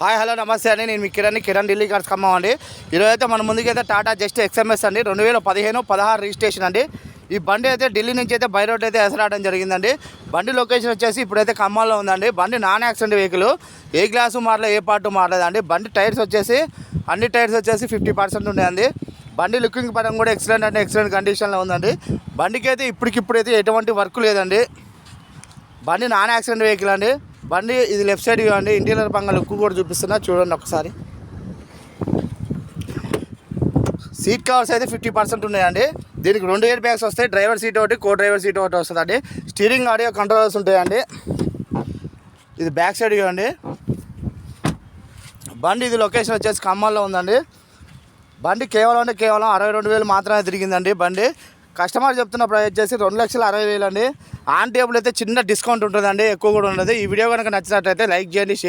Hi hello నమస్తే అండి. నేను మీ కిరణ్ ఢిల్లీ కార్స్ ఖమ్మం అండి. ఈరోజు అయితే మన ముందుకైతే టాటా జస్ట్ XMS అండి 2015-16 రిజిస్ట్రేషన్ అండి. ఈ బండి అయితే ఢిల్లీ నుంచి అయితే బై రోడ్ అయితే ఎసరాడడం జరిగిందండి. బండి లొకేషన్ వచ్చేసి ఇప్పుడైతే ఖమ్మంలో ఉందండి. బండి నాన్ యాక్సిడెంట్ వెహికల్, ఏ గ్లాసు మారలేదు, ఏ పార్ట్ మారలేదండి. బండి టైర్స్ వచ్చేసి అన్ని టైర్స్ వచ్చేసి 50% ఉన్నాయండి. బండి లుకింగ్ పరంగా కూడా ఎక్సలెంట్ అంటే ఎక్సలెంట్ కండిషన్లో ఉందండి. బండికి అయితే ఇప్పటికిప్పుడైతే ఎటువంటి వర్క్ లేదండి. బండి నాన్ యాక్సిడెంట్ వెహికల్ అండి. బండి ఇది లెఫ్ట్ సైడ్ అండి. ఇంటీరియర్ పంగ లుక్ కూడా చూపిస్తున్నా చూడండి ఒకసారి. సీట్ కవర్స్ అయితే 50% ఉన్నాయండి. దీనికి 2 ఎయిర్ బ్యాగ్స్ వస్తాయి. డ్రైవర్ సీట్ ఒకటి, కో డ్రైవర్ సీట్ ఒకటి వస్తుందండి. స్టీరింగ్ ఆడియో కంట్రోల్స్ ఉంటాయండి. ఇది బ్యాక్ సైడ్ అండి. బండి ఇది లొకేషన్ వచ్చేసి ఖమ్మంలో ఉందండి. బండి కేవలం 62,000 మాత్రమే తిరిగిందండి. బండి కస్టమర్ చెప్తున్న ప్రైస్ వచ్చేసి 2,60,000 అండి. ఆన్ టేబుల్ అయితే చిన్న డిస్కౌంట్ ఉంటుందండి, ఎక్కువ కూడా ఉండదు. ఈ వీడియో కనుక నచ్చినట్లయితే లైక్ చేయండి, షేర్